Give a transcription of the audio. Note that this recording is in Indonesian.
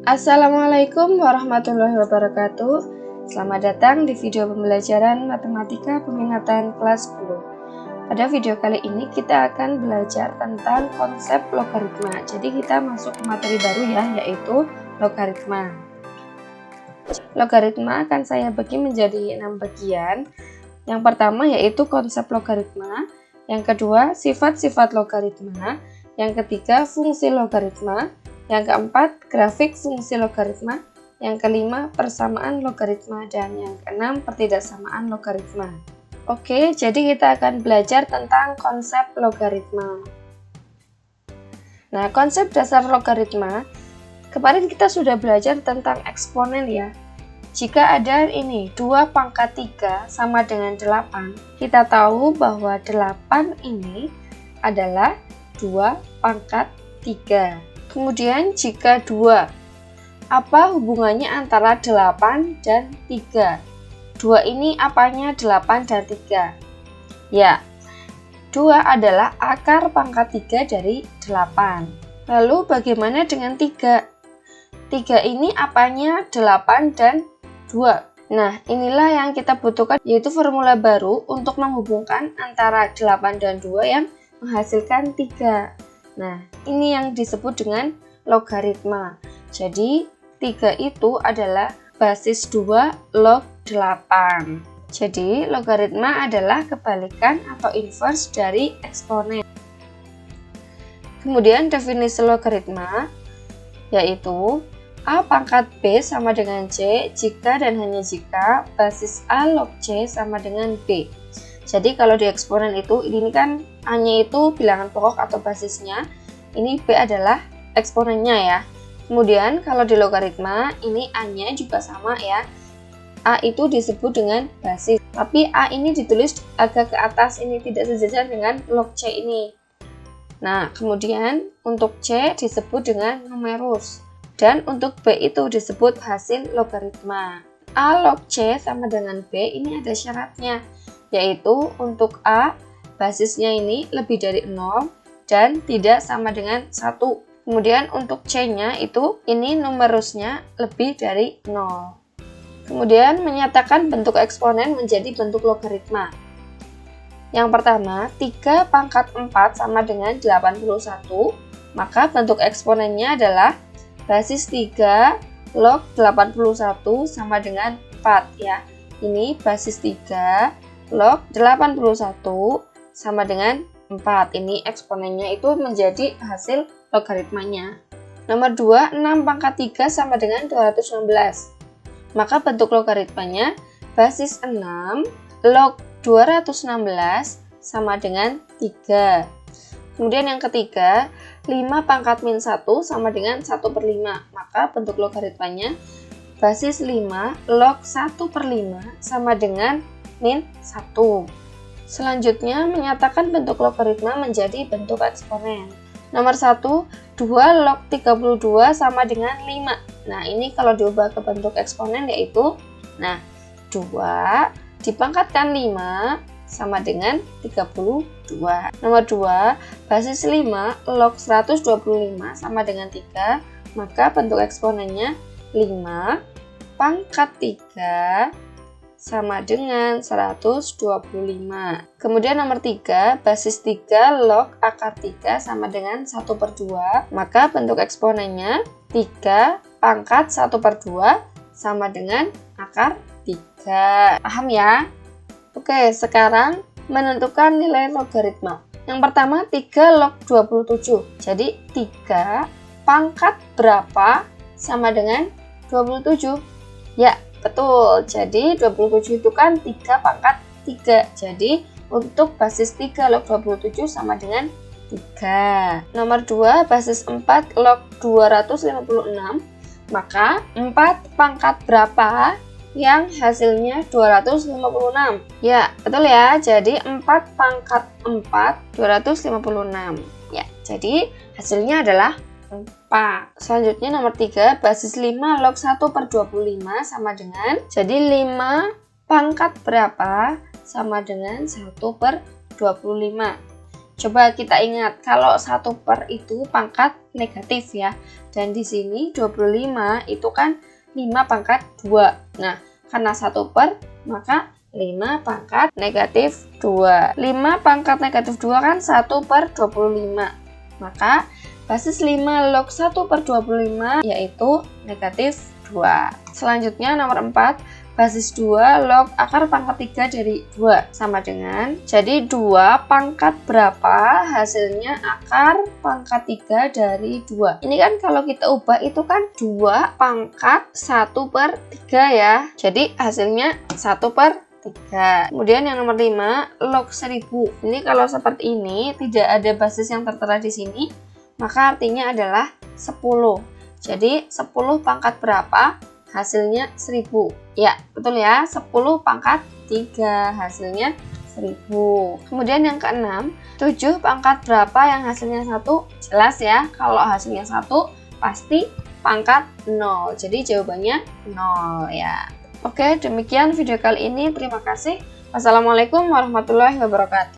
Assalamualaikum warahmatullahi wabarakatuh. Selamat datang di video pembelajaran Matematika Peminatan kelas 10. Pada video kali ini kita akan belajar tentang konsep logaritma. Jadi kita masuk ke materi baru ya, yaitu logaritma. Logaritma akan saya bagi menjadi 6 bagian. Yang pertama yaitu konsep logaritma, yang kedua sifat-sifat logaritma, yang ketiga fungsi logaritma, yang keempat grafik fungsi logaritma, yang kelima persamaan logaritma, dan yang keenam pertidaksamaan logaritma. Oke, jadi kita akan belajar tentang konsep logaritma. Nah, konsep dasar logaritma, kemarin kita sudah belajar tentang eksponen ya. Jika ada ini 2 pangkat 3 sama dengan 8, kita tahu bahwa 8 ini adalah 2 pangkat 3. Kemudian jika 2, apa hubungannya antara 8 dan 3? 2 ini apanya 8 dan 3? Ya, 2 adalah akar pangkat 3 dari 8. Lalu bagaimana dengan 3? 3 ini apanya 8 dan 2. Nah, inilah yang kita butuhkan, yaitu formula baru untuk menghubungkan antara 8 dan 2 yang menghasilkan 3. Nah, ini yang disebut dengan logaritma. Jadi, 3 itu adalah basis 2 log 8. Jadi, logaritma adalah kebalikan atau inverse dari eksponen. Kemudian definisi logaritma yaitu A pangkat B sama dengan C jika dan hanya jika basis A log C sama dengan B. Jadi kalau di eksponen itu, ini kan A-nya itu bilangan pokok atau basisnya, ini B adalah eksponennya ya. Kemudian kalau di logaritma, ini A-nya juga sama ya. A itu disebut dengan basis, tapi A ini ditulis agak ke atas, ini tidak sejajar dengan log C ini. Nah, kemudian untuk C disebut dengan numerus. Dan untuk B itu disebut hasil logaritma. A log C sama dengan B ini ada syaratnya, yaitu untuk A basisnya ini lebih dari 0 dan tidak sama dengan 1. Kemudian untuk C-nya itu ini numerusnya lebih dari 0. Kemudian menyatakan bentuk eksponen menjadi bentuk logaritma. Yang pertama, 3 pangkat 4 sama dengan 81, maka bentuk eksponennya adalah basis 3 log 81 sama dengan 4 ya. Ini basis 3 log 81 sama dengan 4. Ini eksponennya itu menjadi hasil logaritmanya. Nomor 2, 6 pangkat 3 sama dengan 216. Maka bentuk logaritmanya basis 6 log 216 sama dengan 3. Kemudian yang ketiga, 5 pangkat min 1 sama dengan 1/5. Maka bentuk logaritmanya basis 5 log 1/5 sama dengan min 1. Selanjutnya, menyatakan bentuk logaritma menjadi bentuk eksponen. Nomor 1, 2 log 32 sama dengan 5. Nah, ini kalau diubah ke bentuk eksponen yaitu, 2 dipangkatkan 5 sama dengan 32. Nomor 2, basis 5 log 125 sama dengan 3, maka bentuk eksponennya 5 pangkat 3 sama dengan 125. Kemudian nomor 3, basis 3 log akar 3 sama dengan 1/2, maka bentuk eksponennya 3 pangkat 1/2 sama dengan akar 3. Paham ya? Oke, sekarang menentukan nilai logaritma. Yang pertama 3 log 27. Jadi 3 pangkat berapa sama dengan 27? Ya, betul. Jadi 27 itu kan 3 pangkat 3. Jadi untuk basis 3 log 27 sama dengan 3. Nomor 2, basis 4 log 256. Maka 4 pangkat berapa yang hasilnya 256? Ya, betul ya. Jadi 4 pangkat 4 256. Ya, jadi hasilnya adalah 4. Selanjutnya nomor 3, basis 5 log 1/25 sama dengan, jadi 5 pangkat berapa sama dengan 1/25. Coba kita ingat kalau 1 per itu pangkat negatif ya. Dan di sini 25 itu kan 5 pangkat 2. Nah, karena 1 per maka 5 pangkat negatif 2. 5 pangkat negatif 2 kan 1 per 25. Maka basis 5 log 1 per 25 yaitu negatif 2. Selanjutnya nomor 4. Basis 2 log akar pangkat 3 dari 2 sama dengan, jadi 2 pangkat berapa hasilnya akar pangkat 3 dari 2. Ini kan kalau kita ubah itu kan 2 pangkat 1 per 3 ya. Jadi hasilnya 1 per 3. Kemudian yang nomor 5 log 1000. Ini kalau seperti ini tidak ada basis yang tertera di sini, maka artinya adalah 10. Jadi 10 pangkat berapa? Hasilnya 1000. Ya, betul ya. 10 pangkat 3 hasilnya 1000. Kemudian yang keenam, 7 pangkat berapa yang hasilnya 1? Jelas ya, kalau hasilnya 1 pasti pangkat 0. Jadi jawabannya 0 ya. Oke, demikian video kali ini. Terima kasih. Wassalamualaikum warahmatullahi wabarakatuh.